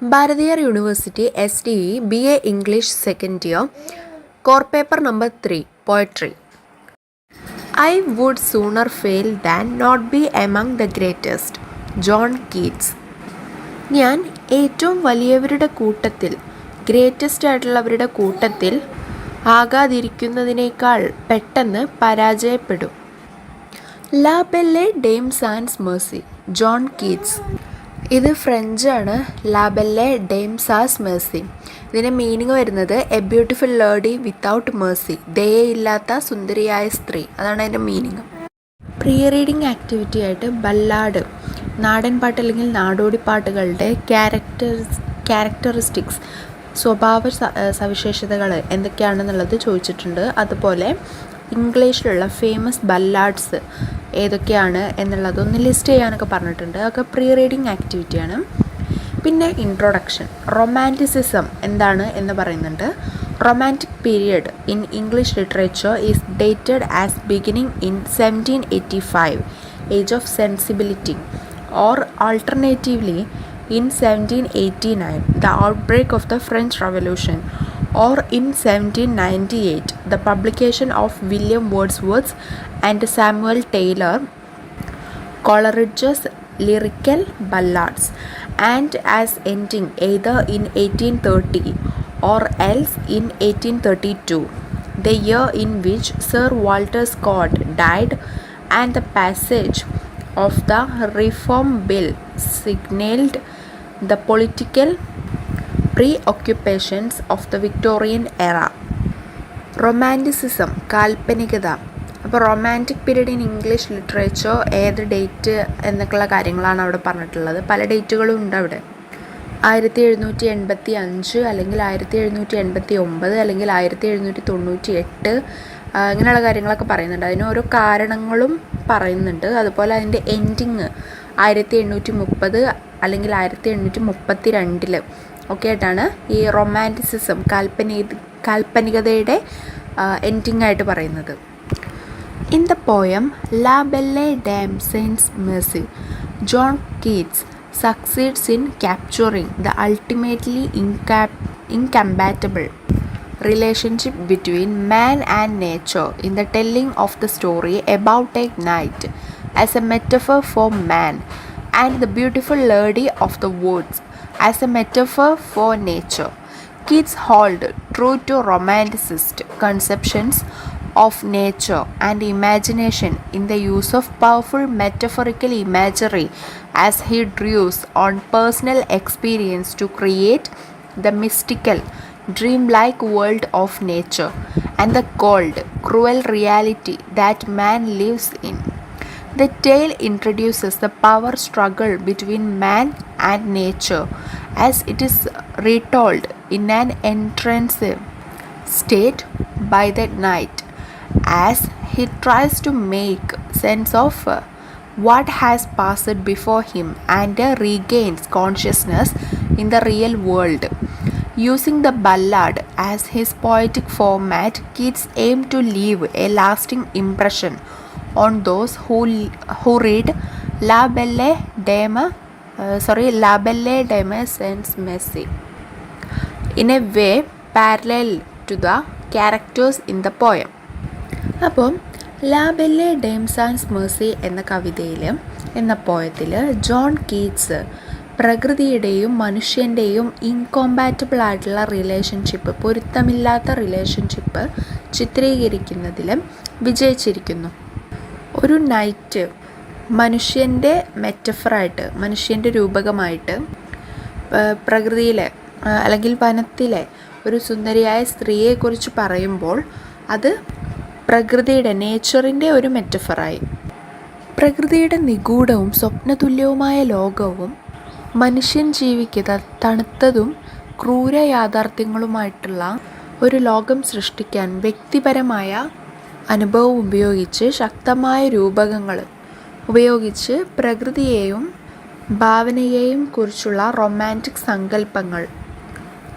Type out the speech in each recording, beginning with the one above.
Bharathiar University SDE BA English second year, core paper number 3, poetry. I would sooner fail than not be among the greatest. John Keats. ഞാൻ ഏറ്റവും വലിയവരുടെ കൂട്ടത്തിൽ, greatest ആയിട്ടുള്ളവരുടെ കൂട്ടത്തിൽ ആകാതിരിക്കുന്നതിനേക്കാൾ പെട്ടെന്ന് പരാജയപ്പെടും. La Belle Dame sans Merci, John Keats. ഇത് ഫ്രഞ്ചാണ്. La Belle Dame സാസ് Merci. ഇതിൻ്റെ മീനിങ് വരുന്നത് a beautiful lady without mercy, ദയയില്ലാത്ത സുന്ദരിയായ സ്ത്രീ. അതാണ് അതിൻ്റെ മീനിങ്. പ്രീ റീഡിങ് ആക്ടിവിറ്റി ആയിട്ട് ബല്ലാഡ്, നാടൻ പാട്ട് അല്ലെങ്കിൽ നാടോടി പാട്ടുകളുടെ ക്യാരക്ടറിസ്റ്റിക്സ്, സ്വഭാവ സവിശേഷതകൾ എന്തൊക്കെയാണെന്നുള്ളത് ചോദിച്ചിട്ടുണ്ട്. അതുപോലെ ഇംഗ്ലീഷിലുള്ള ഫേമസ് ബല്ലാഡ്സ് ഏതൊക്കെയാണ് എന്നുള്ളതൊന്ന് ലിസ്റ്റ് ചെയ്യാനൊക്കെ പറഞ്ഞിട്ടുണ്ട്. അതൊക്കെ പ്രീ റീഡിങ് ആക്ടിവിറ്റിയാണ്. പിന്നെ ഇൻട്രൊഡക്ഷൻ, റൊമാൻറ്റിസിസം എന്താണ് എന്ന് പറയുന്നുണ്ട്. Romantic period in English literature is dated as beginning in 1785, age of sensibility, or alternatively in 1789, the outbreak of the French Revolution, or in 1798, the publication of William Wordsworth and Samuel Taylor Coleridge's lyrical ballads, and as ending either in 1830 or else in 1832, the year in which Sir Walter Scott died, and the passage of the Reform Bill signalled the political preoccupations of the Victorian era. Romanticism, കാൽപ്പനികത. അപ്പോൾ romantic period in English literature ഏത് date എന്നൊക്കെയുള്ള കാര്യങ്ങളാണ് അവിടെ പറഞ്ഞിട്ടുള്ളത്. പല ഡേറ്റുകളും ഉണ്ട് അവിടെ. 1785 അല്ലെങ്കിൽ 1789 അല്ലെങ്കിൽ 1798 ഇങ്ങനെയുള്ള കാര്യങ്ങളൊക്കെ പറയുന്നുണ്ട്. അതിന് ഓരോ കാരണങ്ങളും പറയുന്നുണ്ട്. അതുപോലെ അതിൻ്റെ എൻഡിങ് 1830 അല്ലെങ്കിൽ 1832 ഒക്കെ ആയിട്ടാണ് ഈ റൊമാൻറ്റിസിസം, കാൽപ്പനികതയുടെ എൻഡിങ് ആയിട്ട് പറയുന്നത്. In the poem La Belle Dame sans Merci, John Keats succeeds in capturing the ultimately incompatible relationship between man and nature in the telling of the story about a knight as a metaphor for man, and the beautiful lady of the woods as a metaphor for nature. Keats held true to romanticist conceptions of nature and imagination in the use of powerful metaphorical imagery as he draws on personal experience to create the mystical, dreamlike world of nature and the cold, cruel reality that man lives in. The tale introduces the power struggle between man and nature as it is retold in an entrancing state by the knight, as he tries to make sense of what has passed before him and regains consciousness in the real world. Using the ballad as his poetic format, Keats aimed to leave a lasting impression on those who read La Belle Dame sans Merci in a way parallel to the characters in the poem. അപ്പം ലാ Belle Dame sans Merci എന്ന പോയത്തിൽ John Keats പ്രകൃതിയുടെയും മനുഷ്യൻ്റെയും ഇൻകോമ്പാറ്റബിൾ ആയിട്ടുള്ള relationship, പൊരുത്തമില്ലാത്ത relationship ചിത്രീകരിക്കുന്നതിൽ വിജയിച്ചിരിക്കുന്നു. ഒരു night മനുഷ്യൻ്റെ മെറ്റഫറായിട്ട്, മനുഷ്യൻ്റെ രൂപകമായിട്ട് പ്രകൃതിയിലെ അല്ലെങ്കിൽ വനത്തിലെ ഒരു സുന്ദരിയായ സ്ത്രീയെക്കുറിച്ച് പറയുമ്പോൾ അത് പ്രകൃതിയുടെ, നേച്ചറിൻ്റെ ഒരു മെറ്റഫറായി. പ്രകൃതിയുടെ നിഗൂഢവും സ്വപ്നതുല്യവുമായ ലോകവും മനുഷ്യൻ ജീവിക്കുന്ന തണുത്തതും ക്രൂര യാഥാർത്ഥ്യങ്ങളുമായിട്ടുള്ള ഒരു ലോകം സൃഷ്ടിക്കാൻ വ്യക്തിപരമായ അനുഭവം ഉപയോഗിച്ച്, ശക്തമായ രൂപകങ്ങൾ ഉപയോഗിച്ച് പ്രകൃതിയെയും ഭാവനയെയും കുറിച്ചുള്ള റൊമാൻറ്റിക് സങ്കല്പങ്ങൾ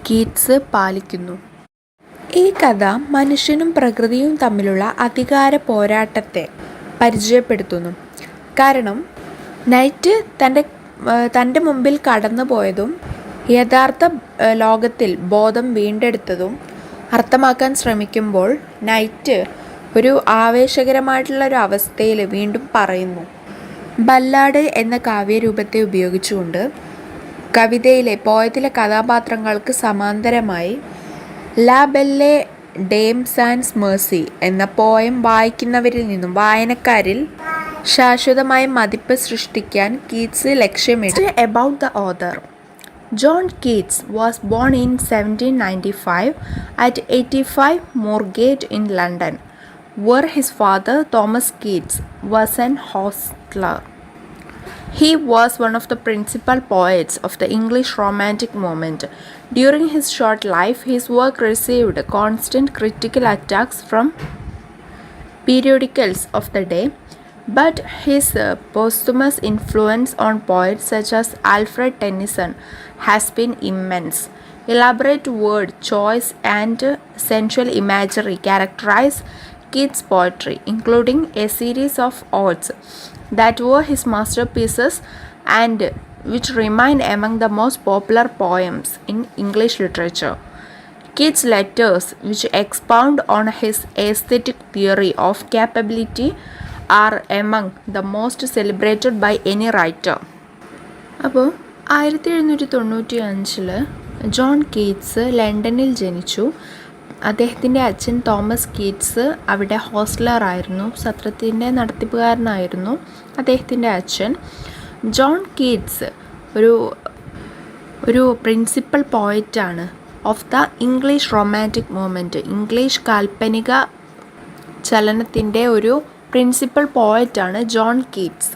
കീറ്റ്സ് പാലിക്കുന്നു. ഈ കഥ മനുഷ്യനും പ്രകൃതിയും തമ്മിലുള്ള അധികാര പോരാട്ടത്തെ പരിചയപ്പെടുത്തുന്നു. കാരണം നൈറ്റ് തൻ്റെ മുമ്പിൽ കടന്നു പോയതും യഥാർത്ഥ ലോകത്തിൽ ബോധം വീണ്ടെടുത്തതും അർത്ഥമാക്കാൻ ശ്രമിക്കുമ്പോൾ നൈറ്റ് ഒരു ആവേശകരമായിട്ടുള്ള ഒരു അവസ്ഥയിൽ വീണ്ടും പറയുന്നു. ബല്ലാഡ് എന്ന കാവ്യരൂപത്തെ ഉപയോഗിച്ചുകൊണ്ട് കവിതയിലെ പോയത്തിലെ കഥാപാത്രങ്ങൾക്ക് സമാന്തരമായി ലാ ബെല്ലെ ഡേം സാൻസ് മേഴ്സി എന്ന പോയം വായിക്കുന്നവരിൽ നിന്നും വായനക്കാരിൽ ശാശ്വതമായ മതിപ്പ് സൃഷ്ടിക്കാൻ Keats ലക്ഷ്യമിട്ടു. About the author. John Keats was born in 1795 at 85 Moorgate in London, where his father Thomas Keats was an hostler. He was one of the principal poets of the English Romantic movement. During his short life, his work received constant critical attacks from periodicals of the day, but his posthumous influence on poets such as Alfred Tennyson has been immense. Elaborate word choice and sensual imagery characterize Keats' poetry, including a series of odes that were his masterpieces and which remain among the most popular poems in English literature. Keats' letters, which expound on his aesthetic theory of capability, are among the most celebrated by any writer. അപ്പോൾ 1795 John Keats ലണ്ടനിൽ ജനിച്ചു. അദ്ദേഹത്തിൻ്റെ അച്ഛൻ Thomas Keats അവിടെ ഹോസ്റ്റലറായിരുന്നു, സത്രത്തിൻ്റെ നടത്തിപ്പുകാരനായിരുന്നു അദ്ദേഹത്തിൻ്റെ അച്ഛൻ. John Keats ഒരു പ്രിൻസിപ്പൽ പോയറ്റാണ് of the English romantic movement. English കാൽപ്പനിക ചലനത്തിൻ്റെ ഒരു പ്രിൻസിപ്പൽ പോയറ്റാണ് ജോൺ കീറ്റ്സ്.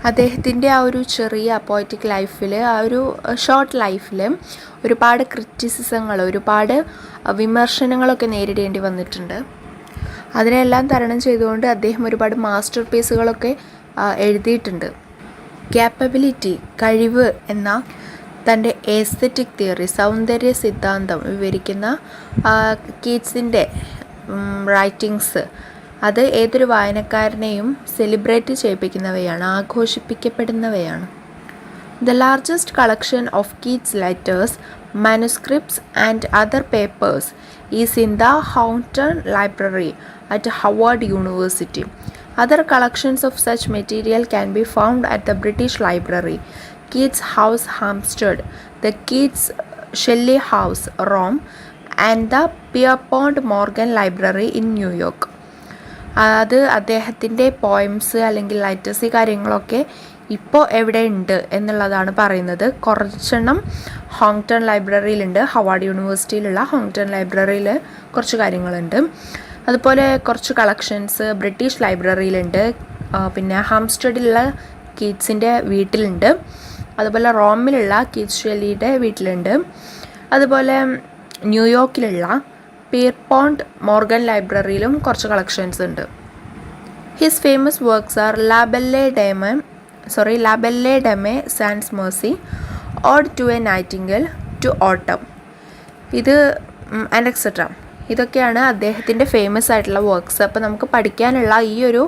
അദ്ദേഹത്തിൻ്റെ ആ ഒരു ചെറിയ പോയറ്റിക് ലൈഫിൽ, ആ ഒരു ഷോർട്ട് ലൈഫിൽ ഒരുപാട് ക്രിറ്റിസിസങ്ങൾ, ഒരുപാട് വിമർശനങ്ങളൊക്കെ നേരിടേണ്ടി വന്നിട്ടുണ്ട്. അതിനെല്ലാം തരണം ചെയ്തുകൊണ്ട് അദ്ദേഹം ഒരുപാട് മാസ്റ്റർ പീസുകളൊക്കെ എഴുതിയിട്ടുണ്ട്. ക്യാപ്പബിലിറ്റി, കഴിവ് എന്ന തൻ്റെ എസ്തെറ്റിക് തിയറി, സൗന്ദര്യ സിദ്ധാന്തം വിവരിക്കുന്ന കീറ്റ്സിൻ്റെ റൈറ്റിങ്സ് അത് ഏതൊരു വായനക്കാരനെയും celebrate ചെയ്യിപ്പിക്കുന്നവയാണ്, ആഘോഷിപ്പിക്കപ്പെടുന്നവയാണ്. The largest collection of Keats' letters, manuscripts and other papers is in the Houghton Library at Howard University. Other collections of such material can be found at the British Library, Keats House, Hampstead, the Keats Shelley House, Rome, and the Pierpont Morgan Library in New York. അത് അദ്ദേഹത്തിൻ്റെ poems അല്ലെങ്കിൽ lighters ഈ കാര്യങ്ങളൊക്കെ ഇപ്പോൾ എവിടെ ഉണ്ട് എന്നുള്ളതാണ് പറയുന്നത്. കുറച്ചെണ്ണം ഹോങ്ടൺ ലൈബ്രറിയിലുണ്ട്, ഹവാർഡ് യൂണിവേഴ്സിറ്റിയിലുള്ള ഹോങ്ടൺ ലൈബ്രറിയിൽ കുറച്ച് കാര്യങ്ങളുണ്ട്. അതുപോലെ കുറച്ച് കളക്ഷൻസ് ബ്രിട്ടീഷ് ലൈബ്രറിയിലുണ്ട്, പിന്നെ ഹാംസ്റ്റഡിലുള്ള കീറ്റ്സിൻ്റെ വീട്ടിലുണ്ട്, അതുപോലെ റോമിലുള്ള കീറ്റ്സ് ഷെല്ലിയുടെ വീട്ടിലുണ്ട്, അതുപോലെ ന്യൂയോർക്കിലുള്ള പിയർപോണ്ട് മോർഗൻ ലൈബ്രറിയിലും കുറച്ച് കളക്ഷൻസ് ഉണ്ട്. His famous works are La Belle Dame sans Merci, ode to a nightingale, to autumn, ഇത് ആൻഡ് എക്സെട്ര. ഇതൊക്കെയാണ് അദ്ദേഹത്തിൻ്റെ ഫേമസ് ആയിട്ടുള്ള വർക്ക്സ്. അപ്പോൾ നമുക്ക് പഠിക്കാനുള്ള ഈ ഒരു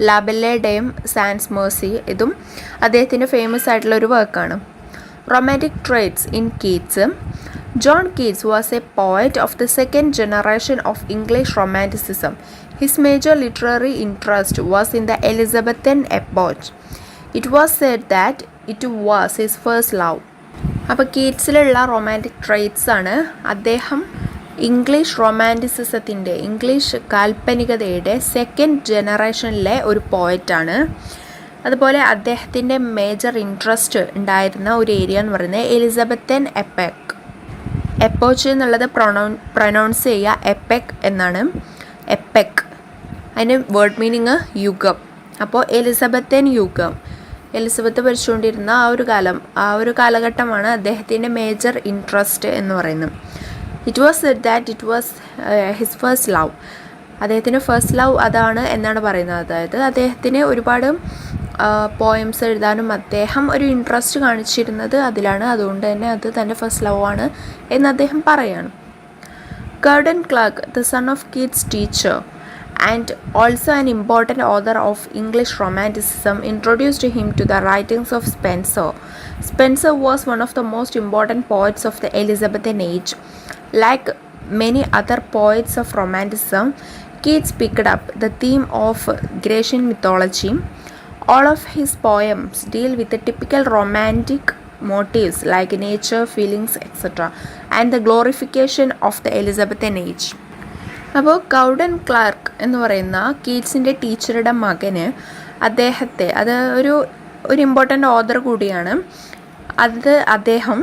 ലാ ബെല്ലെ ഡെം സാൻസ് മേഴ്സി ഇതും അദ്ദേഹത്തിൻ്റെ ഫേമസ് ആയിട്ടുള്ള ഒരു വർക്കാണ്. Romantic traits in Keats. John Keats was a poet of the second generation of English Romanticism. His major literary interest was in the Elizabethan epoch. It was said that it was his first love. അപ്പോൾ കീറ്റ്സിലുള്ള romantic traits ആണ്. അദ്ദേഹം English റൊമാൻറ്റിസിസത്തിൻ്റെ, English കാൽപ്പനികതയുടെ second ജനറേഷനിലെ ഒരു പോയറ്റാണ്. അതുപോലെ അദ്ദേഹത്തിൻ്റെ major interest ഉണ്ടായിരുന്ന ഒരു area എന്ന് പറയുന്നത് എലിസബത്തൻ എപ്പോച്ച് എന്നുള്ളത് പ്രൊനൗൺസ് ചെയ്യുക എപ്പെക് എന്നാണ്. എപ്പെക് അതിന് വേർഡ് മീനിങ് യുഗം. അപ്പോൾ എലിസബത്തൻ യുഗം, എലിസബത്ത് ഭരിച്ചുകൊണ്ടിരുന്ന ആ ഒരു കാലഘട്ടമാണ് അദ്ദേഹത്തിൻ്റെ മേജർ ഇൻട്രസ്റ്റ് എന്ന് പറയുന്നത്. It was said that it was his first love. അദ്ദേഹത്തിൻ്റെ ഫസ്റ്റ് ലവ് അതാണ് എന്നാണ് പറയുന്നത്. അതായത് അദ്ദേഹത്തിന് ഒരുപാട് പോയംസ് എഴുതാനും അദ്ദേഹം ഒരു ഇൻട്രസ്റ്റ് കാണിച്ചിരുന്നത് അതിലാണ്. അതുകൊണ്ട് തന്നെ അത് തൻ്റെ ഫസ്റ്റ് ലവ് ആണ് എന്ന് അദ്ദേഹം പറയാണ്. Cowden Clarke, the son of Keats teacher and also an important author of English Romanticism, introduced him to the writings of Spenser. Spenser was one of the most important poets of the Elizabethan age. Like many other poets of Romanticism, Keats picked up the theme of Grecian mythology. All of his poems deal with the typical romantic motifs like nature, feelings, etc., and the glorification of the Elizabethan age. അപ്പോൾ ഗൗഡൻ clerk എന്ന് പറയുന്ന കീറ്റ്സിൻ്റെ ടീച്ചറുടെ മകന് അദ്ദേഹത്തെ, അത് ഒരു important author കൂടിയാണ്, അദ്ദേഹം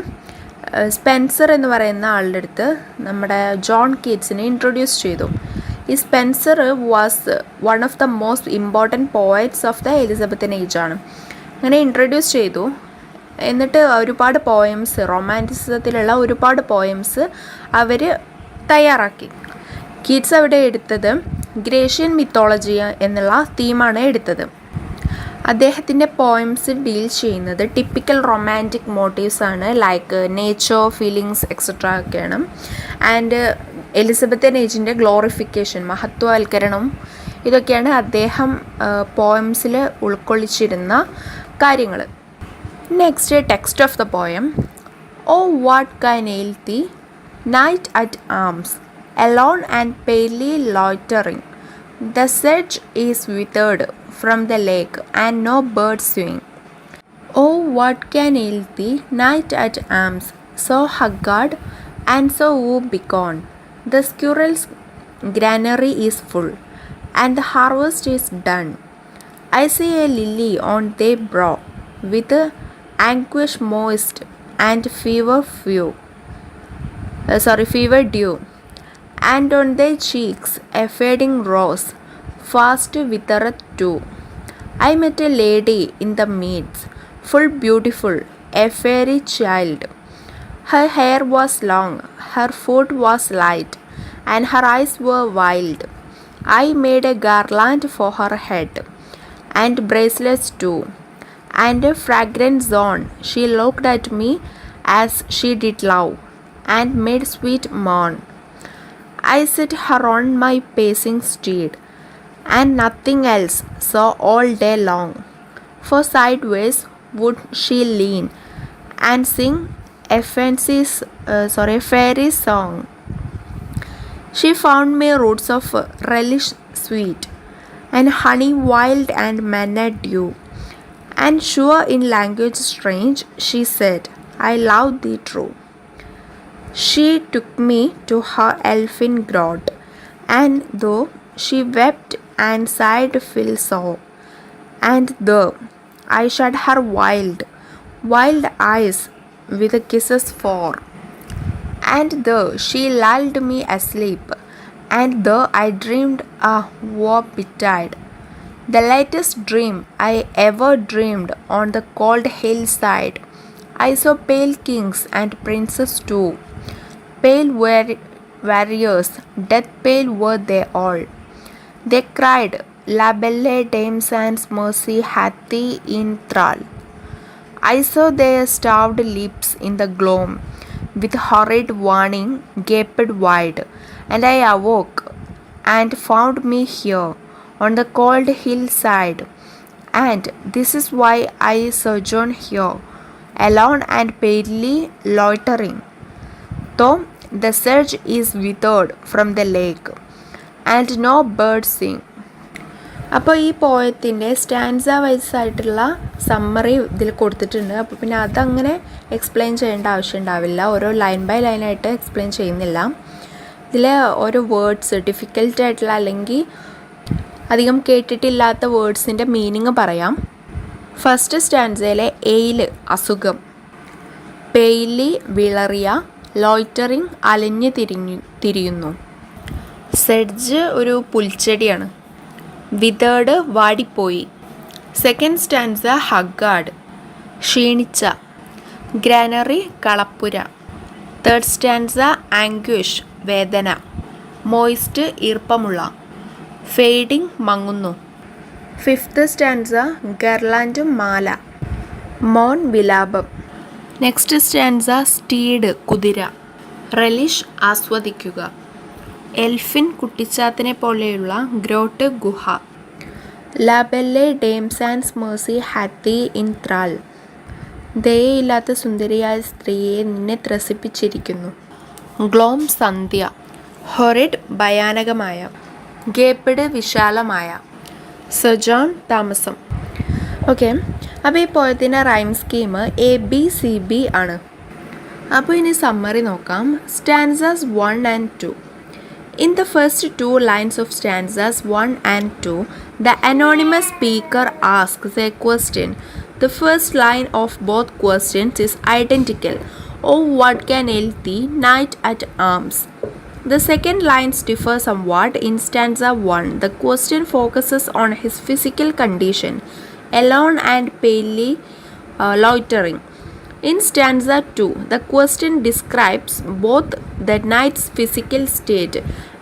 സ്പെൻസർ എന്ന് പറയുന്ന ആളുടെ അടുത്ത് നമ്മുടെ ജോൺ കീറ്റ്സിനെ ഇൻട്രൊഡ്യൂസ് ചെയ്തു. ഈ Spenser was one of the most important poets of the Elizabethan age ആണ്. അങ്ങനെ ഇൻട്രൊഡ്യൂസ് ചെയ്തു. എന്നിട്ട് ഒരുപാട് പോയംസ്, റൊമാൻറ്റിസിസത്തിലുള്ള ഒരുപാട് പോയംസ് അവർ തയ്യാറാക്കി. കീറ്റ്സ് അവിടെ എടുത്തത് ഗ്രേഷ്യൻ മിത്തോളജി എന്നുള്ള തീമാണ് എടുത്തത്. അദ്ദേഹത്തിൻ്റെ പോയംസ് ഡീൽ ചെയ്യുന്നത് ടിപ്പിക്കൽ റൊമാൻറ്റിക് മോട്ടീവ്സ് ആണ്, ലൈക്ക് നേച്ചർ, ഫീലിങ്സ് എക്സെട്ര ഒക്കെയാണ്. ആൻഡ് എലിസബത്തൻ ഏജിൻ്റെ ഗ്ലോറിഫിക്കേഷൻ, മഹത്വവൽക്കരണം, ഇതൊക്കെയാണ് അദ്ദേഹം പോയംസിൽ ഉൾക്കൊള്ളിച്ചിരുന്ന കാര്യങ്ങൾ. Next, text of the poem. O what can ail thee knight at arms, alone and palely loitering. The sedge is withered from the lake, and no birds swing. Oh, what can ail thee, night at arms, so haggard and so woe-begone? The squirrel's granary is full, and the harvest is done. I see a lily on thy brow, with anguish moist and fever dew, and on thy cheeks a fading rose, fast withereth too. I met a lady in the meads, full beautiful, a fairy child. Her hair was long, her foot was light, and her eyes were wild. I made a garland for her head, and bracelets too, and a fragrant zone. She looked at me as she did love, and made sweet moan. I set her on my pacing steed, and nothing else saw all day long, for sideways would she lean and sing a fairy song. She found me roots of relish sweet, and honey wild and manna dew, and sure in language strange she said, I love thee true. She took me to her elfin grot, and though she wept and sighed full sore, and though I shut her wild eyes with kisses for, and though she lulled me asleep, and though I dreamed woe betide, the latest dream I ever dreamed on the cold hillside, I saw pale kings and princes too, pale warriors, death pale were they all. They cried, La Belle Dame sans mercy hath thee in thrall. I saw their starved lips in the gloam, with horrid warning gaped wide, and I awoke, and found me here, on the cold hillside, and this is why I sojourn here, alone and palely loitering. Though the sedge is withered from the lake, and no birds sing. അപ്പോൾ ഈ പോയത്തിൻ്റെ stanza vice ആയിട്ടുള്ള summary ഇതിൽ കൊടുത്തിട്ടുണ്ട്. അപ്പോൾ പിന്നെ അതങ്ങനെ explain ചെയ്യേണ്ട ആവശ്യം ഉണ്ടാവില്ല, ഓരോ ലൈൻ ബൈ ലൈനായിട്ട് എക്സ്പ്ലെയിൻ ചെയ്യുന്നില്ല. ഇതിൽ ഓരോ വേർഡ്സ്, ഡിഫിക്കൽട്ടായിട്ടുള്ള അല്ലെങ്കിൽ അധികം കേട്ടിട്ടില്ലാത്ത വേർഡ്സിൻ്റെ മീനിങ് പറയാം. ഫസ്റ്റ് സ്റ്റാൻസയിലെ എയിൽ അസുഖം, പെയിലി വിളറിയ, ലോയ്റ്ററിങ് അലഞ്ഞ് തിരിയുന്നു. സെഡ്ജ് ഒരു പുൽച്ചെടിയാണ്. വിതേർഡ് വാടിപ്പോയി. സെക്കൻഡ് സ്റ്റാൻസ ഹഗ്ഗാർഡ് ക്ഷീണിച്ച. ഗ്രാനറി കളപ്പുര. തേർഡ് സ്റ്റാൻസ ആംഗ്വിഷ് വേദന. മോയിസ്റ്റ് ഈർപ്പമുള്ള. ഫെയ്ഡിങ് മങ്ങുന്നു. ഫിഫ്ത്ത് സ്റ്റാൻസ ഗർലാൻഡ് മാല. മോൺ വിലാപം. നെക്സ്റ്റ് സ്റ്റാൻസ സ്റ്റീഡ് കുതിര. റെലിഷ് ആസ്വദിക്കുക. എൽഫിൻ കുട്ടിച്ചാത്തനെ പോലെയുള്ള ഗ്രോട്ട് ഗുഹ. La Belle Dames and Merci hath thee in thrall. ദയയില്ലാത്ത സുന്ദരിയായ സ്ത്രീയെ നിന്നെ ത്രസിപ്പിച്ചിരിക്കുന്നു. ഗ്ലോം സന്ധ്യ. ഹൊറിഡ് ഭയാനകമായ. ഗേപ്പിഡ് വിശാലമായ. സജോൺ താമസം. ഓക്കെ, അപ്പോൾ ഈ പോയത്തിൻ്റെ റൈം സ്കീം ABCB ആണ്. അപ്പോൾ ഇനി സമ്മറി നോക്കാം. Stanzas 1 and 2. In the first two lines of stanzas 1 and 2, the anonymous speaker asks a question. The first line of both questions is identical. Oh, what can ail thee, knight at arms? The second lines differ somewhat. In stanza 1, the question focuses on his physical condition, alone and palely loitering. In stanza 2, the question describes both the knight's physical state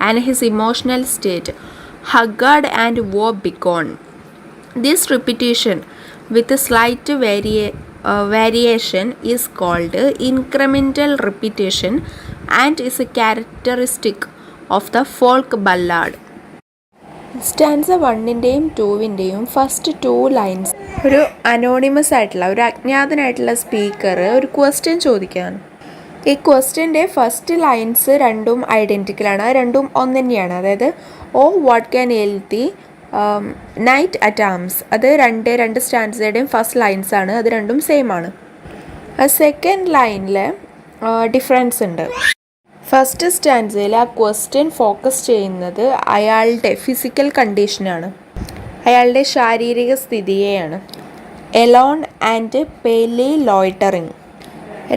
and his emotional state, haggard and woe-begone. This repetition with a slight variation is called incremental repetition and is a characteristic of the folk ballad. Stanza 1ൻ്റെയും 2ൻ്റെയും first 2 lines ഒരു anonymous ആയിട്ടുള്ള ഒരു അജ്ഞാതനായിട്ടുള്ള speaker ഒരു question ചോദിക്കുകയാണ്. ഈ ക്വസ്റ്റ്യൻ്റെ first lines രണ്ടും ഐഡൻറ്റിക്കലാണ്, രണ്ടും ഒന്ന് തന്നെയാണ്. അതായത് ഓ വാട്ട് ക്യാൻ എയിൽ ദി നൈറ്റ് അറ്റ് ആംസ്, അത് രണ്ട് സ്റ്റാൻസയുടെയും ഫസ്റ്റ് ലൈൻസ് ആണ്, അത് രണ്ടും സെയിം ആണ്. സെക്കൻഡ് ലൈനിൽ ഡിഫറൻസ് ഉണ്ട്. ഫസ്റ്റ് സ്റ്റാൻസയിൽ ആ ക്വസ്റ്റ്യൻ ഫോക്കസ് ചെയ്യുന്നത് അയാളുടെ ഫിസിക്കൽ കണ്ടീഷനാണ്, അയാളുടെ ശാരീരിക സ്ഥിതിയെയാണ്. Alone and palely loitering.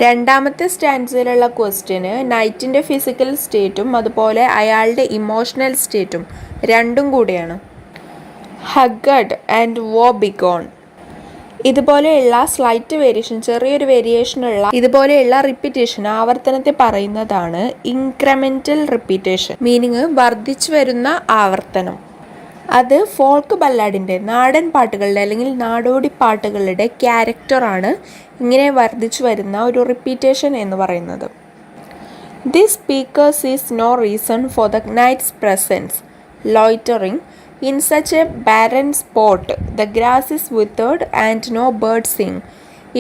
രണ്ടാമത്തെ സ്റ്റാൻസയിലുള്ള ക്വസ്റ്റ്യന് നൈറ്റിൻ്റെ ഫിസിക്കൽ സ്റ്റേറ്റും അതുപോലെ അയാളുടെ ഇമോഷണൽ സ്റ്റേറ്റും രണ്ടും കൂടിയാണ്. ഹഗ്ഗഡ് ആൻഡ് വോ ബിഗോൺ. ഇതുപോലെയുള്ള സ്ലൈറ്റ് വേരിയേഷൻ, ചെറിയൊരു വേരിയേഷനുള്ള ഇതുപോലെയുള്ള റിപ്പീറ്റേഷൻ, ആവർത്തനത്തെ പറയുന്നതാണ് ഇൻക്രമെൻ്റൽ റിപ്പീറ്റേഷൻ. മീനിങ് വർദ്ധിച്ചു വരുന്ന ആവർത്തനം. അത് ഫോൾക്ക് ബല്ലാഡിൻ്റെ, നാടൻ പാട്ടുകളുടെ അല്ലെങ്കിൽ നാടോടി പാട്ടുകളുടെ ക്യാരക്ടറാണ് ഇങ്ങനെ വർദ്ധിച്ചു വരുന്ന ഒരു റിപ്പീറ്റേഷൻ എന്ന് പറയുന്നത്. This speakers is no reason for the knight's presence, loitering. In such a barren spot, the grass is withered and no birds sing.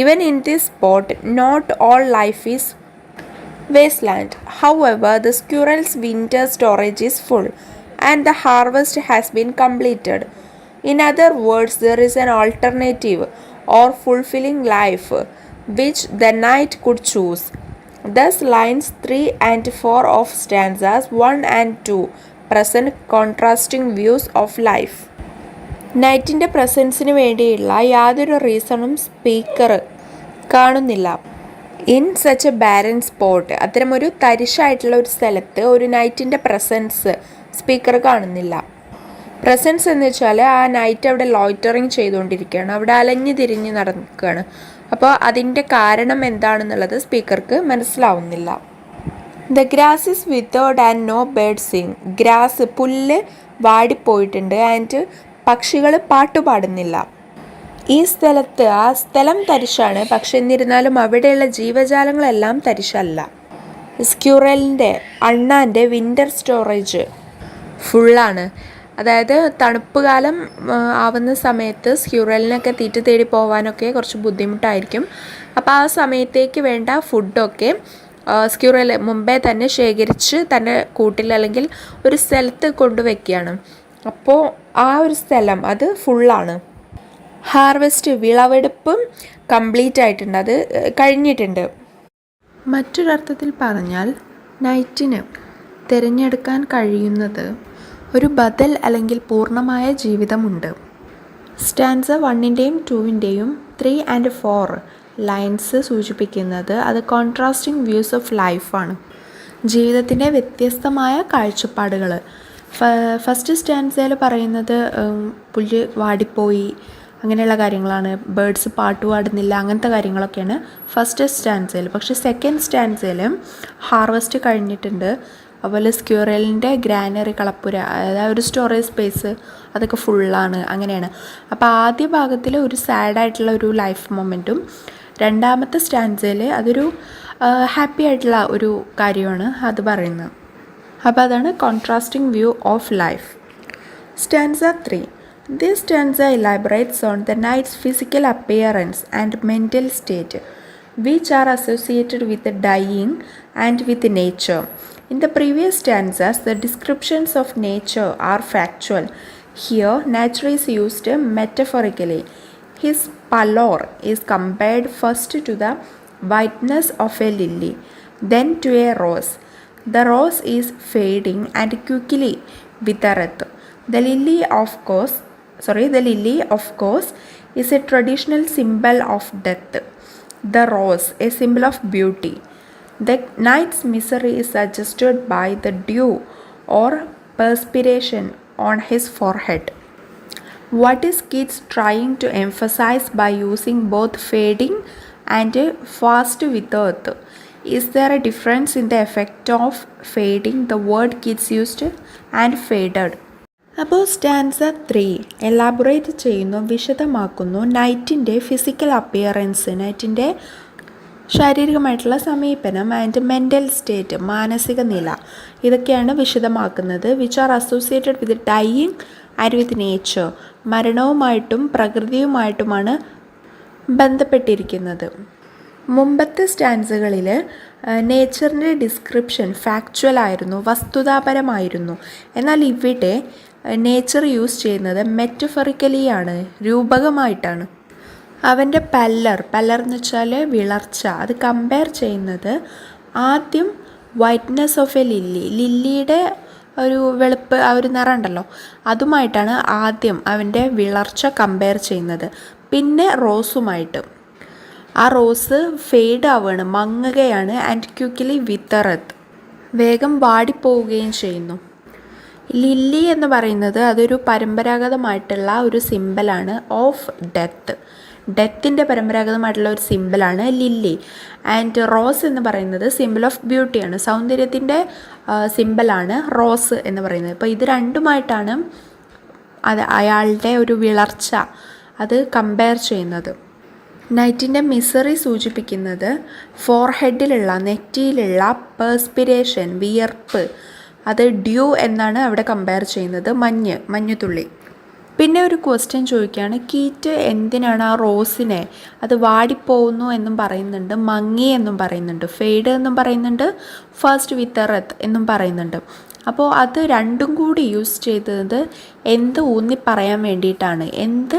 Even in this spot, not all life is wasteland. However, the squirrel's winter storage is full, and the harvest has been completed. In other words, there is an alternative or fulfilling life which the knight could choose. Thus, lines 3 and 4 of stanzas 1 and 2 present contrasting views of life. നൈറ്റിൻ്റെ പ്രസൻസിന് വേണ്ടിയുള്ള യാതൊരു റീസണും speaker കാണുന്നില്ല. In such a barren spot, അത്തരമൊരു തരിശായിട്ടുള്ള ഒരു സ്ഥലത്ത് ഒരു നൈറ്റിൻ്റെ പ്രസൻസ് സ്പീക്കർ കാണുന്നില്ല. പ്രസൻസ് എന്ന് വെച്ചാൽ ആ നൈറ്റ് അവിടെ ലോയിറ്ററിങ് ചെയ്തുകൊണ്ടിരിക്കുകയാണ്, അവിടെ അലഞ്ഞു തിരിഞ്ഞ് നടക്കുകയാണ്. അപ്പോൾ അതിൻ്റെ കാരണം എന്താണെന്നുള്ളത് സ്പീക്കർക്ക് മനസ്സിലാവുന്നില്ല. The grass is withered and no bird sing. Grass, പുല്ല് വാടിപ്പോയിട്ടുണ്ട്, ആൻഡ് പക്ഷികൾ പാട്ടുപാടുന്നില്ല. ഈ സ്ഥലത്ത്, ആ സ്ഥലം തരിശാണ്, പക്ഷെ എന്നിരുന്നാലും അവിടെയുള്ള ജീവജാലങ്ങളെല്ലാം തരിശല്ല. സ്ക്യൂറലിൻ്റെ, അണ്ണാൻ്റെ വിൻ്റർ സ്റ്റോറേജ് ഫുള്ളാണ്. അതായത് തണുപ്പ് കാലം ആവുന്ന സമയത്ത് സ്ക്യൂറലിനൊക്കെ തീറ്റ തേടി പോകാനൊക്കെ കുറച്ച് ബുദ്ധിമുട്ടായിരിക്കും. അപ്പോൾ ആ സമയത്തേക്ക് വേണ്ട ഫുഡൊക്കെ സ്ക്യൂറൽ മുമ്പേ തന്നെ ശേഖരിച്ച് തൻ്റെ കൂട്ടിൽ അല്ലെങ്കിൽ ഒരു സ്ഥലത്ത് കൊണ്ടുവയ്ക്കുകയാണ്. അപ്പോൾ ആ ഒരു സ്ഥലം അത് ഫുള്ളാണ്. ഹാർവെസ്റ്റ്, വിളവെടുപ്പും കംപ്ലീറ്റ് ആയിട്ടുണ്ട്, അത് കഴിഞ്ഞിട്ടുണ്ട്. മറ്റൊരർത്ഥത്തിൽ പറഞ്ഞാൽ നൈറ്റിന് തിരഞ്ഞെടുക്കാൻ കഴിയുന്നത് ഒരു ബദൽ അല്ലെങ്കിൽ പൂർണ്ണമായ ജീവിതമുണ്ട്. സ്റ്റാൻസ 1ൻ്റെയും 2ൻ്റെയും 3 and 4 ലൈൻസ് സൂചിപ്പിക്കുന്നത് അത് കോൺട്രാസ്റ്റിംഗ് വ്യൂസ് ഓഫ് ലൈഫാണ്, ജീവിതത്തിൻ്റെ വ്യത്യസ്തമായ കാഴ്ചപ്പാടുകൾ. ഫസ്റ്റ് സ്റ്റാൻസയിൽ പറയുന്നത് പുല്ല് വാടിപ്പോയി അങ്ങനെയുള്ള കാര്യങ്ങളാണ്, ബേർഡ്സ് പാട്ട് പാടുന്നില്ല, അങ്ങനത്തെ കാര്യങ്ങളൊക്കെയാണ് ഫസ്റ്റ് സ്റ്റാൻസയിൽ. പക്ഷേ സെക്കൻഡ് സ്റ്റാൻസയിൽ ഹാർവെസ്റ്റ് കഴിഞ്ഞിട്ടുണ്ട്, അതുപോലെ സ്ക്യൂറലിൻ്റെ ഗ്രാനറി, കളപ്പുര, അതായത് ഒരു സ്റ്റോറേജ് സ്പേസ് അതൊക്കെ ഫുള്ളാണ്, അങ്ങനെയാണ്. അപ്പോൾ ആദ്യ ഭാഗത്തിൽ ഒരു സാഡായിട്ടുള്ള ഒരു ലൈഫ് മൊമെൻറ്റും രണ്ടാമത്തെ സ്റ്റാൻസയിൽ അതൊരു ഹാപ്പി ആയിട്ടുള്ള ഒരു കാര്യമാണ് അത് പറയുന്നത്. അപ്പോൾ അതാണ് contrasting view of life. Stanza 3. This stanza elaborates on the knight's physical appearance and mental state, which are associated with the dying and with nature. In the previous stanzas, the descriptions of nature are factual. Here, nature is used metaphorically. His pallor is compared first to the whiteness of a lily, then to a rose. The rose is fading and quickly withereth. The lily, of course, is a traditional symbol of death. The rose, a symbol of beauty. The knight's misery is suggested by the dew or perspiration on his forehead. What is Keats trying to emphasize by using both fading and fast withereth? Is there a difference in the effect of fading, the word Keats used, and faded? അപ്പോൾ stanza 3 elaborate ചെയ്യുന്നു, വിശദമാക്കുന്നു നൈറ്റിൻ്റെ physical appearance, നൈറ്റിൻ്റെ ശാരീരികമായിട്ടുള്ള സമീപനം and mental state, മാനസിക നില, ഇതൊക്കെയാണ് വിശദമാക്കുന്നത്. Which are associated with dying and with nature, മരണവുമായിട്ടും പ്രകൃതിയുമായിട്ടുമാണ് ബന്ധപ്പെട്ടിരിക്കുന്നത്. മുമ്പത്തെ സ്റ്റാൻസുകളിൽ നേച്ചറിൻ്റെ ഡിസ്ക്രിപ്ഷൻ ഫാക്ച്വൽ ആയിരുന്നു, വസ്തുതാപരമായിരുന്നു. എന്നാൽ ഇവിടെ നേച്ചർ യൂസ് ചെയ്യുന്നത് മെറ്റഫറിക്കലി ആണ്, രൂപകമായിട്ടാണ്. അവൻ്റെ പല്ലർ എന്ന് വെച്ചാൽ വിളർച്ച, അത് കമ്പയർ ചെയ്യുന്നത് ആദ്യം വൈറ്റ്നെസ് ഓഫ് എ ലില്ലിയുടെ ഒരു വെളുപ്പ്, ആ ഒരു നിറം ഉണ്ടല്ലോ, അതുമായിട്ടാണ് ആദ്യം അവൻ്റെ വിളർച്ച കമ്പയർ ചെയ്യുന്നത്. പിന്നെ റോസുമായിട്ട്, ആ റോസ് ഫെയ്ഡ് ആവുകയാണ്, മങ്ങുകയാണ്. ആൻഡ് ക്വിക്കലി വിത്തറത്ത്, വേഗം വാടിപ്പോവുകയും ചെയ്യുന്നു. ലില്ലി എന്ന് പറയുന്നത് അതൊരു പരമ്പരാഗതമായിട്ടുള്ള ഒരു സിമ്പലാണ് ഓഫ് ഡെത്തിൻ്റെ പരമ്പരാഗതമായിട്ടുള്ള ഒരു സിമ്പലാണ് ലില്ലി. ആൻഡ് റോസ് എന്ന് പറയുന്നത് സിമ്പിൾ ഓഫ് ബ്യൂട്ടിയാണ്, സൗന്ദര്യത്തിൻ്റെ സിമ്പലാണ് റോസ് എന്ന് പറയുന്നത്. അപ്പോൾ ഇത് രണ്ടുമായിട്ടാണ് അത് അയാളുടെ ഒരു വിളർച്ച അത് കമ്പയർ ചെയ്യുന്നത്. നൈറ്റിൻ്റെ മിസറി സൂചിപ്പിക്കുന്നത് ഫോർഹെഡിലുള്ള, നെറ്റിയിലുള്ള പെർസ്പിരേഷൻ, വിയർപ്പ്, അത് ഡ്യൂ എന്നാണ് അവിടെ കമ്പയർ ചെയ്യുന്നത്, മഞ്ഞുതുള്ളി. പിന്നെ ഒരു ക്വസ്റ്റ്യൻ ചോദിക്കുകയാണ്, കീറ്റ് എന്തിനാണ് ആ റോസിനെ, അത് വാടിപ്പോകുന്നു എന്നും പറയുന്നുണ്ട്, മങ്ങി എന്നും പറയുന്നുണ്ട്, ഫെയ്ഡ് എന്നും പറയുന്നുണ്ട്, ഫസ്റ്റ് വിത്തറത്ത് എന്നും പറയുന്നുണ്ട്. അപ്പോൾ അത് രണ്ടും കൂടി യൂസ് ചെയ്തത് എന്ത് ഊന്നി പറയാൻ വേണ്ടിയിട്ടാണ്, എന്ത്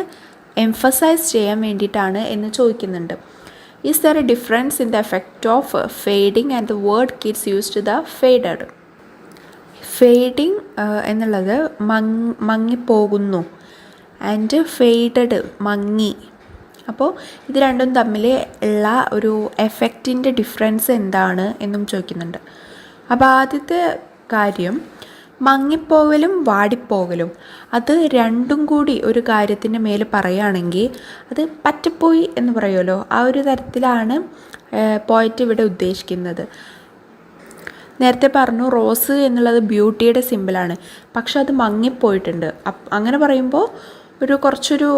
എംഫസൈസ് ചെയ്യാൻ വേണ്ടിയിട്ടാണ് എന്ന് ചോദിക്കുന്നുണ്ട്. Is there A difference in the effect of fading and the word kids used the faded. Fading എന്നുള്ളത് മങ്ങിപ്പോകുന്നു, ആൻഡ് ഫെയ്ഡഡ് മങ്ങി. അപ്പോൾ ഇത് രണ്ടും തമ്മിൽ ഉള്ള ഒരു എഫക്റ്റിൻ്റെ ഡിഫറൻസ് എന്താണ് എന്നും ചോദിക്കുന്നുണ്ട്. അപ്പോൾ ആദ്യത്തെ കാര്യം, മങ്ങിപ്പോകലും വാടിപ്പോകലും, അത് രണ്ടും കൂടി ഒരു കാര്യത്തിൻ്റെ മേൽ പറയുകയാണെങ്കിൽ അത് പറ്റപ്പോയി എന്ന് പറയുമല്ലോ, ആ ഒരു തരത്തിലാണ് പോയറ്റ് ഇവിടെ ഉദ്ദേശിക്കുന്നത്. നേരത്തെ പറഞ്ഞു റോസ് എന്നുള്ളത് ബ്യൂട്ടിയുടെ സിമ്പിളാണ്, പക്ഷെ അത് മങ്ങിപ്പോയിട്ടുണ്ട്. അങ്ങനെ പറയുമ്പോൾ കുറച്ചൊരു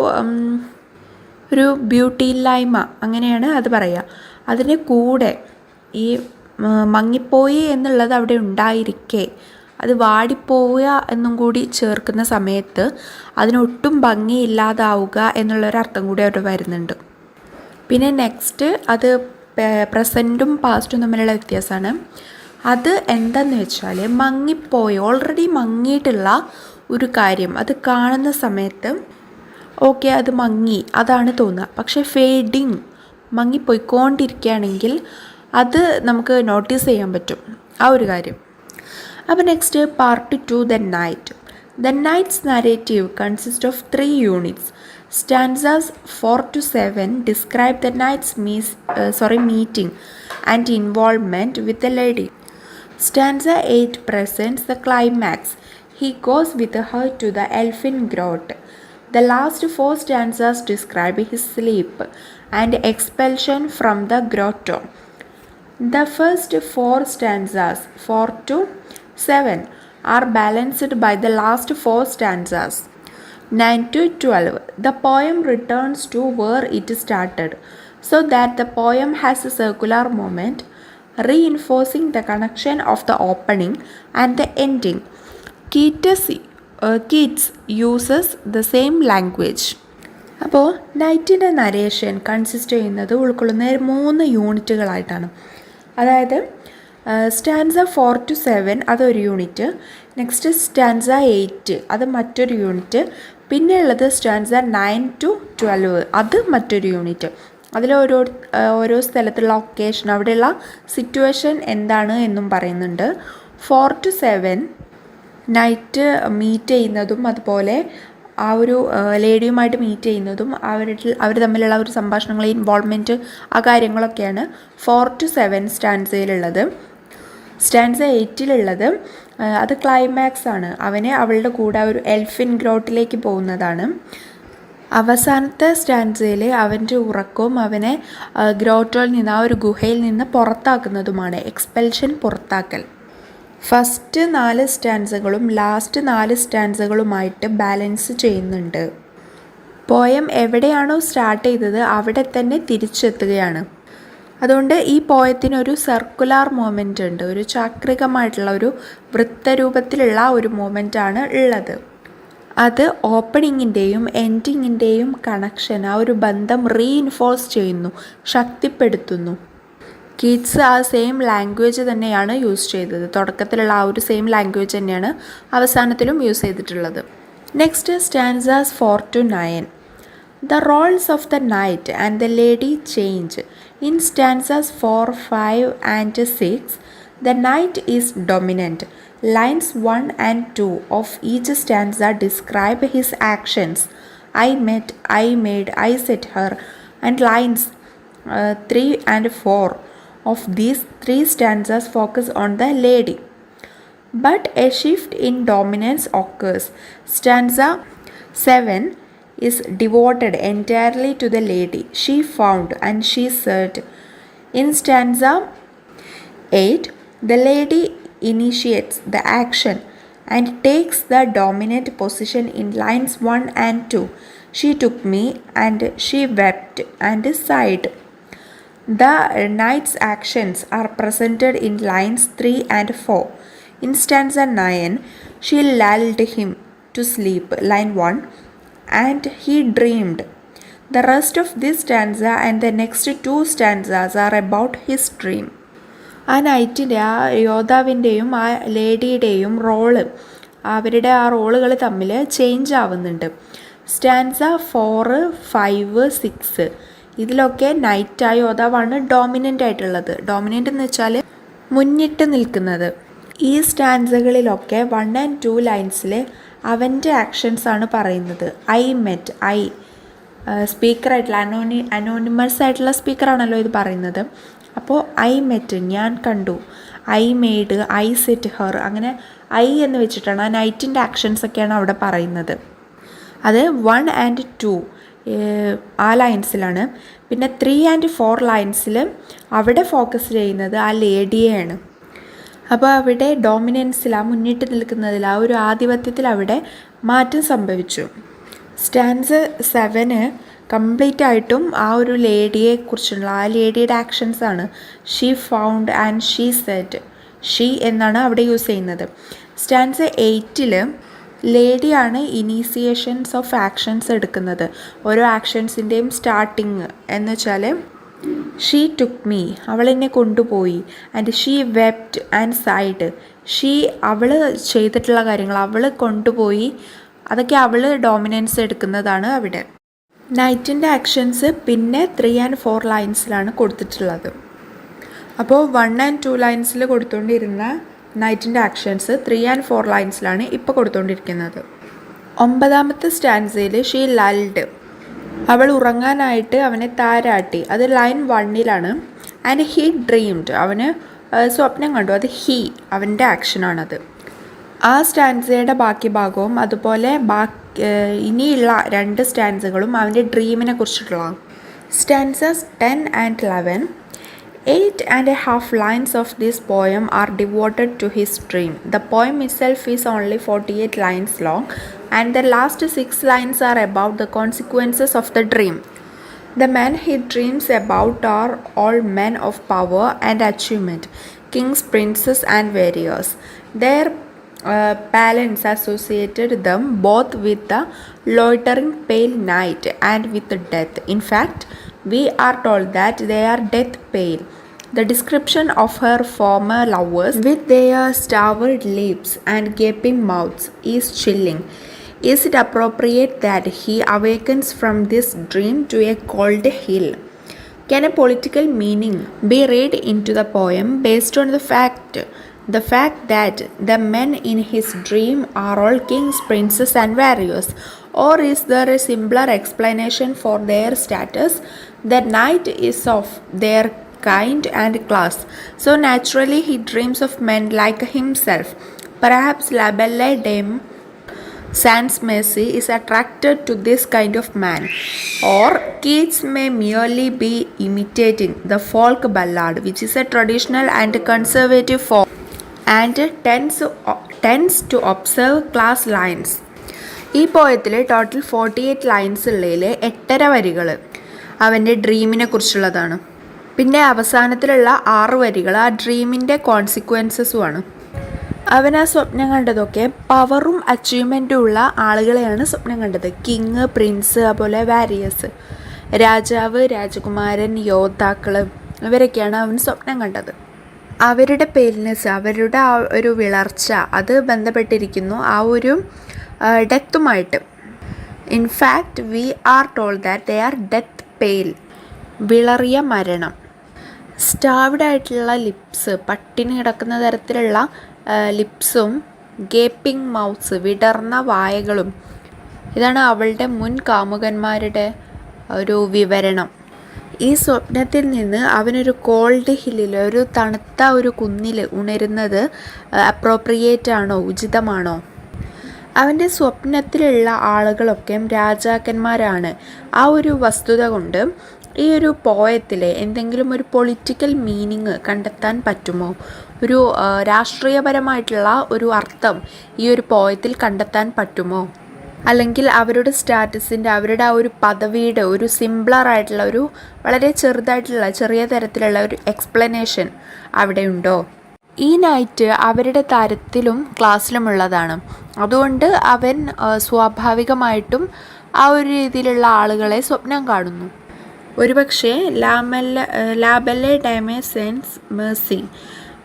ബ്യൂട്ടിയില്ലായ്മ, അങ്ങനെയാണ് അത് പറയുക. അതിന് കൂടെ ഈ മങ്ങിപ്പോയി എന്നുള്ളത് അവിടെ ഉണ്ടായിരിക്കെ അത് വാടിപ്പോവുക എന്നും കൂടി ചേർക്കുന്ന സമയത്ത് അതിനൊട്ടും ഭംഗിയില്ലാതാവുക എന്നുള്ളൊരർത്ഥം കൂടി അവിടെ വരുന്നുണ്ട്. പിന്നെ നെക്സ്റ്റ്, അത് പ്രസൻറ്റും പാസ്റ്റും തമ്മിലുള്ള വ്യത്യാസമാണ്. അത് എന്താണെന്ന് വെച്ചാൽ മങ്ങിപ്പോയി, ഓൾറെഡി മങ്ങിയിട്ടുള്ള ഒരു കാര്യം അത് കാണുന്ന സമയത്ത് ഓക്കെ അത് മങ്ങി, അതാണ് തോന്നുക. പക്ഷേ ഫെയ്ഡിങ്, മങ്ങിപ്പോയിക്കൊണ്ടിരിക്കുകയാണെങ്കിൽ അത് നമുക്ക് നോട്ടീസ് ചെയ്യാൻ പറ്റും ആ ഒരു കാര്യം. അപ്പോൾ next part 2, the knight. The knight's narrative consist of 3 units. Stanzas 4 to 7 describe the knight's meeting and involvement with the lady. Stanza 8 presents the climax. He goes with her to the elfin grot. The last 4 stanzas describe his sleep and expulsion from the grotto. The first 4 stanzas, 4 to 7, are balanced by the last 4 stanzas, 9 to 12. The poem returns to where it started, so that the poem has a circular movement. reinforcing the connection of the opening and the ending. Keats uses the same language. അപ്പോൾ നൈറ്റിൻ്റെ narration consist ചെയ്യുന്നത് ഉൾക്കൊള്ളുന്ന 3 യൂണിറ്റുകളായിട്ടാണ്. അതായത് stanza 4-7 അതൊരു unit, next stanza 8 അത് മറ്റൊരു unit, പിന്നെ ഉള്ളത് stanza 9-12 അത് മറ്റൊരു യൂണിറ്റ്. അതിൽ ഓരോ സ്ഥലത്തുള്ള ഒക്കേഷൻ, അവിടെയുള്ള സിറ്റുവേഷൻ എന്താണ് എന്നും പറയുന്നുണ്ട്. 4-7 നൈറ്റ് മീറ്റ് ചെയ്യുന്നതും അതുപോലെ ആ ഒരു ലേഡിയുമായിട്ട് മീറ്റ് ചെയ്യുന്നതും അവർ തമ്മിലുള്ള ഒരു സംഭാഷണങ്ങൾ, ഇൻവോൾവ്മെൻറ്റ്, ആ കാര്യങ്ങളൊക്കെയാണ് 4-7 സ്റ്റാൻസയിലുള്ളത്. സ്റ്റാൻസ 8 അത് ക്ലൈമാക്സ് ആണ്. അവളുടെ കൂടെ ഒരു എൽഫിൻ ഗ്രോട്ടിലേക്ക് പോകുന്നതാണ്. അവസാനത്തെ സ്റ്റാൻസയിൽ അവൻ്റെ ഉറക്കവും അവനെ ഗ്രോട്ടോയിൽ നിന്ന്, ആ ഒരു ഗുഹയിൽ നിന്ന് പുറത്താക്കുന്നതുമാണ്. എക്സ്പെൽഷൻ, പുറത്താക്കൽ. ഫസ്റ്റ് 4 സ്റ്റാൻസകളും ലാസ്റ്റ് 4 സ്റ്റാൻസകളുമായിട്ട് ബാലൻസ് ചെയ്യുന്നുണ്ട്. പോയം എവിടെയാണോ സ്റ്റാർട്ട് ചെയ്തത് അവിടെ തന്നെ തിരിച്ചെത്തുകയാണ്. അതുകൊണ്ട് ഈ പോയത്തിനൊരു സർക്കുലാർ മൂമെൻ്റ് ഉണ്ട്, ഒരു ചാക്രികമായിട്ടുള്ള ഒരു വൃത്തരൂപത്തിലുള്ള ഒരു മൂമെൻ്റാണ് ഉള്ളത്. അത് ഓപ്പണിങ്ങിൻ്റെയും എൻഡിങ്ങിൻ്റെയും കണക്ഷൻ, ആ ഒരു ബന്ധം റീഇൻഫോഴ്സ് ചെയ്യുന്നു, ശക്തിപ്പെടുത്തുന്നു. കീറ്റ്സ് ആ സെയിം ലാംഗ്വേജ് തന്നെയാണ് യൂസ് ചെയ്തത്. തുടക്കത്തിലുള്ള ആ ഒരു സെയിം ലാംഗ്വേജ് തന്നെയാണ് അവസാനത്തിലും യൂസ് ചെയ്തിട്ടുള്ളത്. Next stanzas 4-9. The roles of the knight and the lady change. In stanzas 4, 5 and 6, the knight is dominant. Lines 1 and 2 of each stanza describe his actions. I met, I made, I set her. And lines 3 and 4 of these 3 stanzas focus on the lady. But a shift in dominance occurs. Stanza 7 is devoted entirely to the lady. She found and she served. In stanza 8, the lady initiates the action and takes the dominant position in lines 1 and 2. She took me and she wept and sighed. The knight's actions are presented in lines 3 and 4. In stanza 9, she lulled him to sleep, line 1, and he dreamed. The rest of this stanza and the next 2 stanzas are about his dream. ആ നൈറ്റിൻ്റെ, ആ യോദ്ധാവിൻ്റെയും ആ ലേഡിയുടെയും അവരുടെ ആ റോളുകൾ തമ്മിൽ change ആവുന്നുണ്ട്. Stanza 4, 5, 6 ഇതിലൊക്കെ night ആ യോദ്ധാവാണ് ഡോമിനൻ്റ് ആയിട്ടുള്ളത്. ഡോമിനൻ്റ് എന്ന് വെച്ചാൽ മുന്നിട്ട് നിൽക്കുന്നത്. ഈ സ്റ്റാൻസകളിലൊക്കെ 1 and 2 ലൈൻസിൽ അവൻ്റെ ആക്ഷൻസ് ആണ് പറയുന്നത്. ഐ മെറ്റ്, സ്പീക്കറായിട്ടുള്ള അനോണിമസ് ആയിട്ടുള്ള സ്പീക്കറാണല്ലോ ഇത് പറയുന്നത്. അപ്പോൾ ഐ മെറ്റ്, ഞാൻ കണ്ടു. I made, I set her, അങ്ങനെ ഐ എന്ന് വെച്ചിട്ടാണ് ആ നൈറ്റിൻ്റെ ആക്ഷൻസൊക്കെയാണ് അവിടെ പറയുന്നത്. അത് 1 and 2 ആ ലൈൻസിലാണ്. പിന്നെ 3 and 4 ലൈൻസിൽ അവിടെ ഫോക്കസ് ചെയ്യുന്നത് ആ ലേഡിയെയാണ്. അപ്പോൾ അവിടെ ഡോമിനൻസിൽ, ആ മുന്നിട്ട് നിൽക്കുന്നതിൽ, ആ ഒരു ആധിപത്യത്തിൽ അവിടെ മാറ്റം സംഭവിച്ചു. സ്റ്റാൻസ 7 കംപ്ലീറ്റ് ആയിട്ടും ആ ഒരു ലേഡിയെക്കുറിച്ചുള്ള, ആ ലേഡിയുടെ ആക്ഷൻസാണ്. She found and she set, she എന്നാണ് അവിടെ യൂസ് ചെയ്യുന്നത്. സ്റ്റാൻസ 8 ലേഡിയാണ് ഇനീസിയേഷൻസ് ഓഫ് ആക്ഷൻസ് എടുക്കുന്നത്. ഓരോ ആക്ഷൻസിൻ്റെയും സ്റ്റാർട്ടിങ് എന്ന് വെച്ചാൽ ഷീ ടുക്ക് മീ, അവൾ എന്നെ കൊണ്ടുപോയി. And she wept and side, അവൾ ചെയ്തിട്ടുള്ള കാര്യങ്ങൾ, അവൾ കൊണ്ടുപോയി, അതൊക്കെ അവൾ ഡോമിനൻസ് എടുക്കുന്നതാണ് അവിടെ. നൈറ്റിൻ്റെ ആക്ഷൻസ് പിന്നെ 3 and 4 ലൈൻസിലാണ് കൊടുത്തിട്ടുള്ളത്. അപ്പോൾ 1 and 2 ലൈൻസിൽ കൊടുത്തുകൊണ്ടിരുന്ന നൈറ്റിൻ്റെ ആക്ഷൻസ് 3 and 4 ലൈൻസിലാണ് ഇപ്പോൾ കൊടുത്തുകൊണ്ടിരിക്കുന്നത്. 9ാമത്തെ സ്റ്റാൻസയിൽ ഷീ ലൽഡ്, അവൾ ഉറങ്ങാനായിട്ട് അവനെ താരാട്ടി, അത് ലൈൻ 1ലാണ്. ആൻഡ് ഹീ ഡ്രീംഡ്, അവന് സ്വപ്നം കണ്ടു, അത് അവൻ്റെ ആക്ഷനാണത്. ആ സ്റ്റാൻസയുടെ ബാക്കി ഭാഗവും അതുപോലെ ഇനിയുള്ള 2 സ്റ്റാൻസകളും അവൻ്റെ ഡ്രീമിനെ കുറിച്ചിട്ടുള്ളതാണ്. Stanzas 10 and 11. 8.5 lines of this poem are devoted to his dream. The poem itself is only 48 lines long and the last 6 lines are about the consequences of the dream. The men he dreams about are all men of power and achievement, kings, princes, and warriors. Their parents associated them both with the loitering pale night and with death. In fact, we are told that they are death pale. The description of her former lovers with their starved lips and gaping mouths is chilling. Is it appropriate that he awakens from this dream to a cold hill? Can a political meaning be read into the poem based on the fact that the men in his dream are all kings, princes, and warriors? Or is there a simpler explanation for their status? The knight is of their kind and class, so naturally he dreams of men like himself. Perhaps La Belle Dame Sans Merci is attracted to this kind of man, or Keats may merely be imitating the folk ballad, which is a traditional and conservative form and tends to observe class lines. ഈ പോയത്തിൽ total 48 lines ഉള്ളതിൽ 8.5 വരികൾ അവൻ്റെ ഡ്രീമിനെ കുറിച്ചുള്ളതാണ്. പിന്നെ അവസാനത്തിലുള്ള 6 വരികൾ ആ ഡ്രീമിൻ്റെ കോൺസിക്വൻസസുമാണ്. അവൻ ആ സ്വപ്നം കണ്ടതൊക്കെ പവറും അച്ചീവ്മെൻറ്റും ഉള്ള ആളുകളെയാണ് സ്വപ്നം കണ്ടത്. കിങ്, പ്രിൻസ്, അതുപോലെ വാരിയേഴ്സ്, രാജാവ്, രാജകുമാരൻ, യോദ്ധാക്കൾ, ഇവരൊക്കെയാണ് അവൻ സ്വപ്നം കണ്ടത്. അവരുടെ പേൽനെസ്, അവരുടെ ആ ഒരു വിളർച്ച, അത് ബന്ധപ്പെട്ടിരിക്കുന്നു ആ ഒരു ഡെത്തുമായിട്ട്. In fact we are told that they are death pale, വിളറിയ മരണം. സ്റ്റാർവ്ഡ് ആയിട്ടുള്ള ലിപ്സ്, പട്ടിണി കിടക്കുന്ന തരത്തിലുള്ള ലിപ്സും ഗേപ്പിംഗ് മൗത്ത്സ്, വിടർന്ന വായകളും. ഇതാണ് അവളുടെ മുൻ കാമുകന്മാരുടെ ഒരു വിവരണം. ഈ സ്വപ്നത്തിൽ നിന്ന് അവനൊരു കോൾഡ് ഹില്ലിൽ, ഒരു തണുത്ത ഒരു കുന്നിൽ ഉണരുന്നത് അപ്രോപ്രിയേറ്റ് ആണോ, ഉചിതമാണോ? അവൻ്റെ സ്വപ്നത്തിലുള്ള ആളുകളൊക്കെ രാജാക്കന്മാരാണ്. ആ ഒരു വസ്തുത കൊണ്ട് ഈ ഒരു പോയത്തിൽ എന്തെങ്കിലും ഒരു പൊളിറ്റിക്കൽ മീനിങ് കണ്ടെത്താൻ പറ്റുമോ? ഒരു രാഷ്ട്രീയപരമായിട്ടുള്ള ഒരു അർത്ഥം ഈ ഒരു പോയത്തിൽ കണ്ടെത്താൻ പറ്റുമോ? അല്ലെങ്കിൽ അവരുടെ സ്റ്റാറ്റസിൻ്റെ, അവരുടെ ആ ഒരു പദവിയുടെ ഒരു സിംപ്ലറായിട്ടുള്ള, ഒരു വളരെ ചെറുതായിട്ടുള്ള, ചെറിയ തരത്തിലുള്ള ഒരു എക്സ്പ്ലനേഷൻ അവിടെ ഉണ്ടോ? ഈ നൈറ്റ് അവരുടെ തരത്തിലും ക്ലാസ്സിലുമുള്ളതാണ്. അതുകൊണ്ട് അവൻ സ്വാഭാവികമായിട്ടും ആ ഒരു രീതിയിലുള്ള ആളുകളെ സ്വപ്നം കാണുന്നു. ഒരുപക്ഷെ ലാ ബെല്ലെ ഡാമെ സാൻസ് മേഴ്സി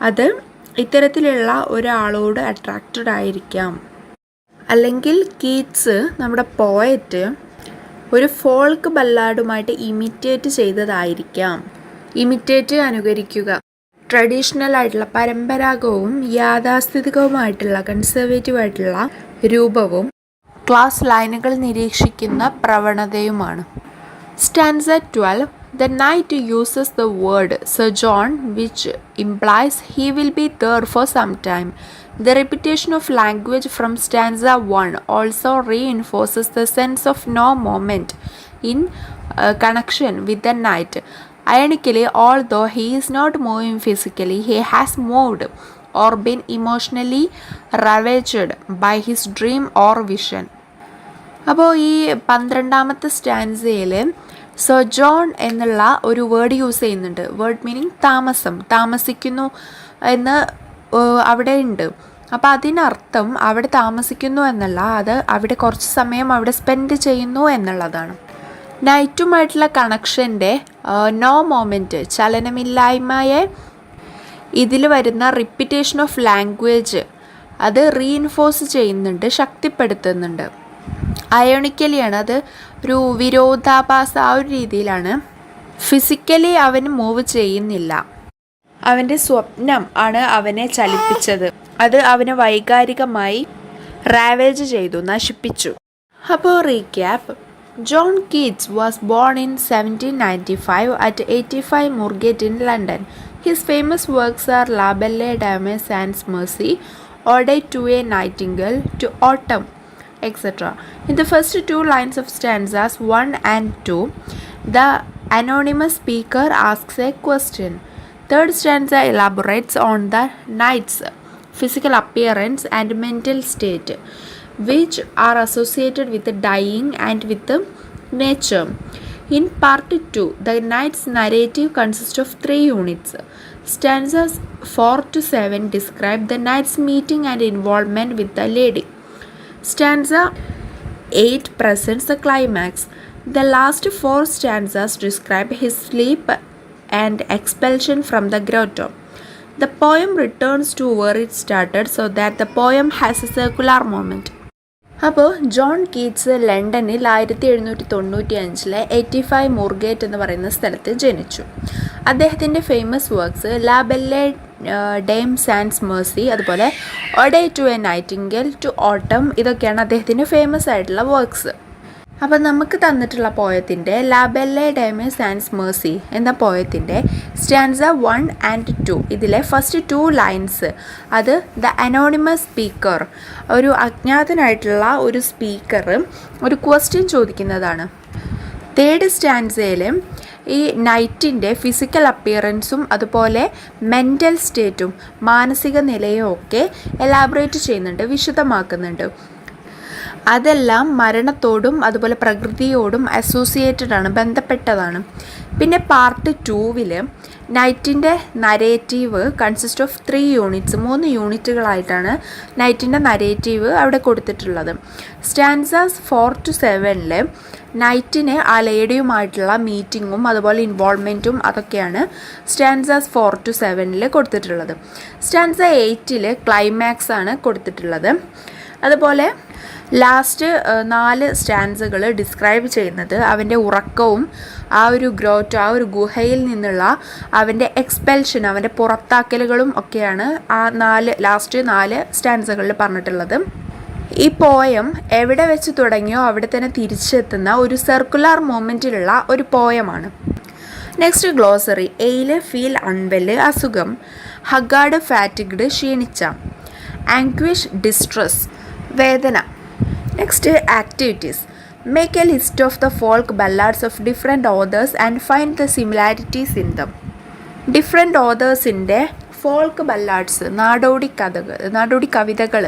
അത് ഇത്തരത്തിലുള്ള ഒരാളോട് അട്രാക്റ്റഡ് ആയിരിക്കാം. അല്ലെങ്കിൽ കീറ്റ്സ്, നമ്മുടെ പോയറ്റ്, ഒരു ഫോൾക്ക് ബല്ലാഡുമായിട്ട് ഇമിറ്റേറ്റ് ചെയ്തതായിരിക്കാം. ഇമിറ്റേറ്റ്, അനുകരിക്കുക. ട്രഡീഷണൽ ആയിട്ടുള്ള, പരമ്പരാഗതവും യാഥാസ്ഥിതികവുമായിട്ടുള്ള, കൺസർവേറ്റീവായിട്ടുള്ള രൂപവും ക്ലാസ് ലൈനുകൾ നിരീക്ഷിക്കുന്ന പ്രവണതയുമാണ്. Stanza 12. The knight uses the word sojourn, which implies he will be there for some time. The repetition of language from stanza 1 also reinforces the sense of no moment in connection with the knight. Ironically, although he is not moving physically, he has moved or been emotionally ravaged by his dream or vision. അപ്പോൾ ഈ 12ാമത്തെ സ്റ്റാൻസയിൽ സൊജോൺ എന്നുള്ള ഒരു word use ചെയ്യുന്നുണ്ട്. Word meaning താമസം, താമസിക്കുന്നു എന്ന് അവിടെ ഉണ്ട്. അപ്പോൾ അതിനർത്ഥം അവിടെ താമസിക്കുന്നു എന്നല്ല, അത് അവിടെ കുറച്ച് സമയം അവിടെ സ്പെൻഡ് ചെയ്യുന്നു എന്നുള്ളതാണ്. നൈറ്റുമായിട്ടുള്ള കണക്ഷൻ്റെ നോ മൊമെൻറ്റ്, ചലനമില്ലായ്മയെ ഇതിൽ വരുന്ന റിപ്പിറ്റേഷൻ ഓഫ് ലാംഗ്വേജ് അത് റീഇൻഫോഴ്സ് ചെയ്യുന്നുണ്ട്, ശക്തിപ്പെടുത്തുന്നുണ്ട്. അയോണിക്കലിയാണ്, അത് ഒരു വിരോധാഭാസ ആ ഒരു രീതിയിലാണ്. ഫിസിക്കലി അവൻ മൂവ് ചെയ്യുന്നില്ല. അവൻ്റെ സ്വപ്നം ആണ് അവനെ ചലിപ്പിച്ചത്. അത് അവനെ വൈകാരികമായി റാവേജ് ചെയ്തു, നശിപ്പിച്ചു. അപ്പോൾ recap. John Keats was born in 1795 at 85 Moorgate in London. His famous works are La Belle Dame Sans Merci, Ode to a Nightingale, To Autumn, etc. In the first two lines of stanzas 1 and 2, the anonymous speaker asks a question. Third stanza elaborates on the knight's physical appearance and mental state, which are associated with the dying and with the nature. In part 2, the knight's narrative consists of 3 units. Stanzas 4 to 7 describe the knight's meeting and involvement with the lady. Stanza 8 presents the climax. The last 4 stanzas describe his sleep and expulsion from the grotto. The poem returns to where it started so that the poem has a circular moment. അപ്പോൾ John Keats ലണ്ടനിൽ 1795 85 മൂർഗേറ്റ് എന്ന് പറയുന്ന സ്ഥലത്ത് ജനിച്ചു. അദ്ദേഹത്തിൻ്റെ famous works ലാ Bale ഡേം sans Mercy, അതുപോലെ ഒഡേ to A Nightingale, to ഓട്ടം, ഇതൊക്കെയാണ് അദ്ദേഹത്തിൻ്റെ ഫേമസ് ആയിട്ടുള്ള വർക്ക്സ്. അപ്പം നമുക്ക് തന്നിട്ടുള്ള പോയത്തിൻ്റെ ലാ ബെല്ലെ ഡേം സാൻസ് മേഴ്സി എന്ന പോയത്തിൻ്റെ സ്റ്റാൻസ 1 and 2 ഇതിലെ ഫസ്റ്റ് 2 ലൈൻസ് അത് ദ അനോണിമസ് സ്പീക്കർ, ഒരു അജ്ഞാതനായിട്ടുള്ള ഒരു സ്പീക്കർ ഒരു ക്വസ്റ്റ്യൻ ചോദിക്കുന്നതാണ്. തേർഡ് സ്റ്റാൻസയിൽ ഈ നൈറ്റിൻ്റെ ഫിസിക്കൽ അപ്പിയറൻസും അതുപോലെ മെൻ്റൽ സ്റ്റേറ്റും മാനസിക നിലയും ഒക്കെ എലാബറേറ്റ് ചെയ്യുന്നുണ്ട്, വിശദമാക്കുന്നുണ്ട്. അതെല്ലാം മരണത്തോടും അതുപോലെ പ്രകൃതിയോടും അസോസിയേറ്റഡ് ആണ്, ബന്ധപ്പെട്ടതാണ്. പിന്നെ പാർട്ട് 2 നൈറ്റിൻ്റെ നരേറ്റീവ് കൺസിസ്റ്റ് ഓഫ് 3 യൂണിറ്റ്സ്, 3 യൂണിറ്റുകളായിട്ടാണ് നൈറ്റിൻ്റെ നരേറ്റീവ് അവിടെ കൊടുത്തിട്ടുള്ളത്. സ്റ്റാൻസാസ് 4 to 7 നൈറ്റിന് ആ ലേഡിയുമായിട്ടുള്ള മീറ്റിങ്ങും അതുപോലെ ഇൻവോൾവ്മെൻറ്റും അതൊക്കെയാണ് സ്റ്റാൻസാസ് 4 to 7 കൊടുത്തിട്ടുള്ളത്. സ്റ്റാൻസ 8 ക്ലൈമാക്സ് ആണ് കൊടുത്തിട്ടുള്ളത്. അതുപോലെ ലാസ്റ്റ് 4 സ്റ്റാൻസുകൾ ഡിസ്ക്രൈബ് ചെയ്യുന്നത് അവൻ്റെ ഉറക്കവും ആ ഒരു ഗ്രോറ്റ്, ആ ഒരു ഗുഹയിൽ നിന്നുള്ള അവൻ്റെ എക്സ്പെൽഷൻ, അവൻ്റെ പുറത്താക്കലുകളും ഒക്കെയാണ് ആ ലാസ്റ്റ് 4 സ്റ്റാൻസുകളിൽ പറഞ്ഞിട്ടുള്ളത്. ഈ പോയം എവിടെ വെച്ച് തുടങ്ങിയോ അവിടെ തന്നെ തിരിച്ചെത്തുന്ന ഒരു സർക്കുലർ മൂമെൻറ്റിലുള്ള ഒരു പോയമാണ്. Next glossary. Ail feel unwell, അസുഖം. ഹഗാഡ് ഫാറ്റിഗ്ഡ്, ക്ഷീണിച്ച. ആങ്ക്വിഷ് ഡിസ്ട്രസ്, വേദന. Next activities. Make a list of the folk ballads of different authors and find the similarities in them. Different ഓതേഴ്സിൻ്റെ ഫോൾക്ക് ബല്ലാഡ്സ്, നാടോടി കവിതകൾ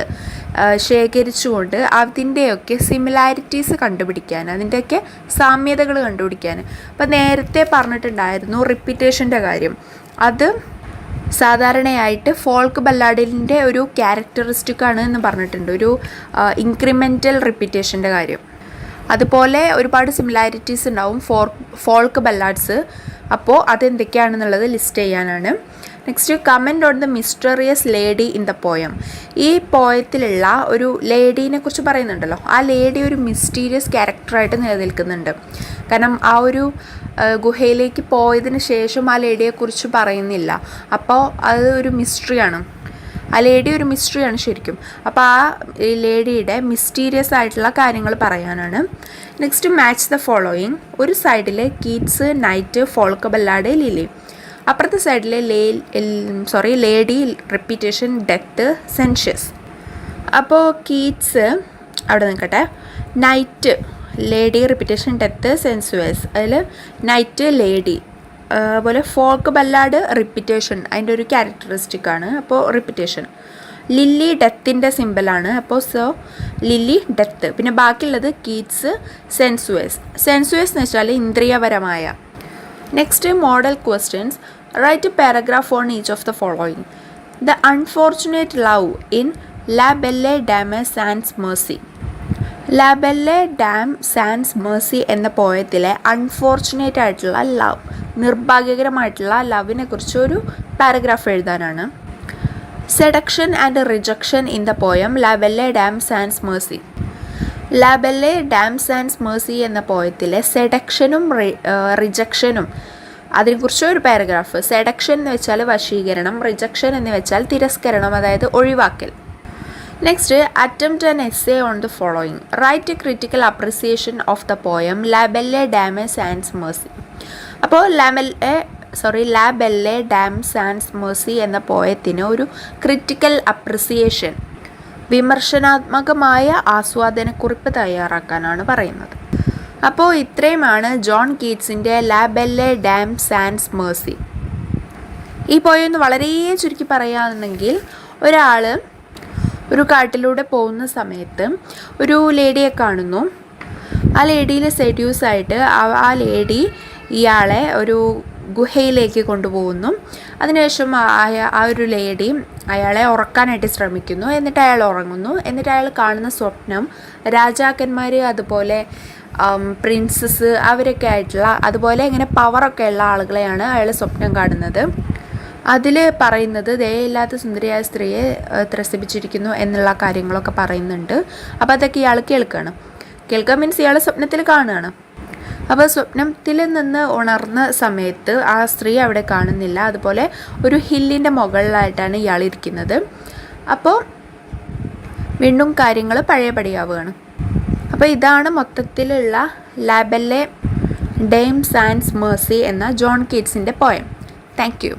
ശേഖരിച്ചുകൊണ്ട് അതിൻ്റെയൊക്കെ സിമിലാരിറ്റീസ് കണ്ടുപിടിക്കാൻ, അതിൻ്റെയൊക്കെ സാമ്യതകൾ കണ്ടുപിടിക്കാൻ. അപ്പോൾ നേരത്തെ പറഞ്ഞിട്ടുണ്ടായിരുന്നു റിപ്പീറ്റേഷൻ്റെ കാര്യം. അത് സാധാരണയായിട്ട് ഫോൾക്ക് ബല്ലാഡിൻ്റെ ഒരു ക്യാരക്ടറിസ്റ്റിക്കാണ് എന്ന് പറഞ്ഞിട്ടുണ്ട്, ഒരു ഇൻക്രിമെൻ്റൽ റിപ്പീറ്റേഷൻ്റെ കാര്യം. അതുപോലെ ഒരുപാട് സിമിലാരിറ്റീസ് ഉണ്ടാവും ഫോൾക്ക് ബല്ലാഡ്സ്. അപ്പോൾ അതെന്തൊക്കെയാണെന്നുള്ളത് ലിസ്റ്റ് ചെയ്യാനാണ്. Next comment on the mysterious lady in the poem. ഈ പോയത്തിലുള്ള ഒരു ലേഡീനെ കുറിച്ച് പറയുന്നുണ്ടല്ലോ, ആ ലേഡി ഒരു മിസ്റ്റീരിയസ് ക്യാരക്ടറായിട്ട് നിലനിൽക്കുന്നുണ്ട്. കാരണം ആ ഒരു ഗുഹയിലേക്ക് പോയതിന് ശേഷം ആ ലേഡിയെക്കുറിച്ച് പറയുന്നില്ല. അപ്പോൾ അത് ഒരു മിസ്റ്ററിയാണ്, ആ ലേഡി ഒരു മിസ്റ്ററിയാണ് ശരിക്കും. അപ്പോൾ ആ ലേഡിയുടെ മിസ്റ്റീരിയസ് ആയിട്ടുള്ള കാര്യങ്ങൾ പറയാനാണ്. Next match the following. ഒരു സൈഡിൽ Keats, knight, folk ballad, lily. അപ്പുറത്തെ സൈഡിൽ ലേഡി, റിപ്പീറ്റേഷൻ, ഡെത്ത്, സെൻഷ്യസ്. അപ്പോൾ കീറ്റ്സ് അവിടെ നിൽക്കട്ടെ. Knight, lady, repetition, death, sensuous. അതിൽ നൈറ്റ്, ലേഡി. അതുപോലെ ഫോൾക്ക് ബല്ലാഡ്, റിപ്പീറ്റേഷൻ, അതിൻ്റെ ഒരു ക്യാരക്ടറിസ്റ്റിക്കാണ്. അപ്പോൾ റിപ്പീറ്റേഷൻ. ലില്ലി ഡെത്തിൻ്റെ സിമ്പലാണ്. അപ്പോൾ ലില്ലി ഡെത്ത്. പിന്നെ ബാക്കിയുള്ളത് കീറ്റ്സ്, സെൻസുവസ്. സെൻസുവസ് എന്ന് വെച്ചാൽ ഇന്ദ്രിയപരമായ. Next model questions. Write a paragraph on each of the following. The unfortunate love in La Belle Dame sans Merci. La Belle Dame sans Merci എന്ന പോയത്തിലെ unfortunate ആയിട്ടുള്ള love, നിർഭാഗ്യകരമായിട്ടുള്ള ലവിനെ കുറിച്ച് ഒരു പാരഗ്രാഫ് എഴുതാനാണ്. Seduction and rejection in the poem La Belle Dame sans Merci. La Belle Dame sans Merci എന്ന പോയത്തിലെ സെഡക്ഷനും റിജക്ഷനും അതിനെക്കുറിച്ച് ഒരു paragraph. Seduction എന്ന് വെച്ചാൽ വശീകരണം, റിജക്ഷൻ എന്ന് വെച്ചാൽ തിരസ്കരണം, അതായത് ഒഴിവാക്കൽ. Next attempt an essay on the following. Write a critical appreciation of the poem La Belle Dame sans Mercy. അപ്പോൾ ലാ ബെല്ലെ ഡാം സാൻസ് മേഴ്സി എന്ന പോയത്തിന് ഒരു ക്രിറ്റിക്കൽ അപ്രിസിയേഷൻ, വിമർശനാത്മകമായ ആസ്വാദനക്കുറിപ്പ് തയ്യാറാക്കാനാണ് പറയുന്നത്. അപ്പോൾ ഇത്രയുമാണ് ജോൺ കീറ്റ്സിൻ്റെ ലാ ബെല്ലെ ഡാം സാൻസ് മേഴ്സി. ഈ പോയം വളരെ ചുരുക്കി പറയുകയാണെങ്കിൽ, ഒരാൾ ഒരു കാട്ടിലൂടെ പോകുന്ന സമയത്ത് ഒരു ലേഡിയെ കാണുന്നു. ആ ആ ലേഡിയിൽ സെഡ്യൂസായിട്ട് ആ ലേഡി ഇയാളെ ഒരു ഗുഹയിലേക്ക് കൊണ്ടുപോകുന്നു. അതിനുശേഷം ആ ഒരു ലേഡി അയാളെ ഉറക്കാനായിട്ട് ശ്രമിക്കുന്നു. എന്നിട്ട് അയാൾ ഉറങ്ങുന്നു. എന്നിട്ട് അയാൾ കാണുന്ന സ്വപ്നം രാജാക്കന്മാർ, അതുപോലെ പ്രിൻസസ്, അവരൊക്കെ ആയിട്ടുള്ള, അതുപോലെ ഇങ്ങനെ പവറൊക്കെ ഉള്ള ആളുകളെയാണ് അയാൾ സ്വപ്നം കാണുന്നത്. അതിൽ പറയുന്നത് ദയയില്ലാത്ത സുന്ദരിയായ സ്ത്രീയെ ത്രസിപ്പിച്ചിരിക്കുന്നു എന്നുള്ള കാര്യങ്ങളൊക്കെ പറയുന്നുണ്ട്. അപ്പോൾ അതൊക്കെ ഇയാൾ കേൾക്കുക മീൻസ് ഇയാൾ സ്വപ്നത്തിൽ കാണുകയാണ്. അപ്പോൾ സ്വപ്നത്തിൽ നിന്ന് ഉണർന്ന സമയത്ത് ആ സ്ത്രീ അവിടെ കാണുന്നില്ല. അതുപോലെ ഒരു ഹില്ലിൻ്റെ മുകളിലായിട്ടാണ് ഇയാൾ ഇരിക്കുന്നത്. അപ്പോൾ വീണ്ടും കാര്യങ്ങൾ പഴയപടിയാവുകയാണ്. അപ്പോൾ ഇതാണ് മൊത്തത്തിലുള്ള ലാ ബെല്ലെ ഡെയിംസ് ആൻഡ് മെർസി എന്ന ജോൺ കീറ്റ്സിൻ്റെ പോയം. Thank you.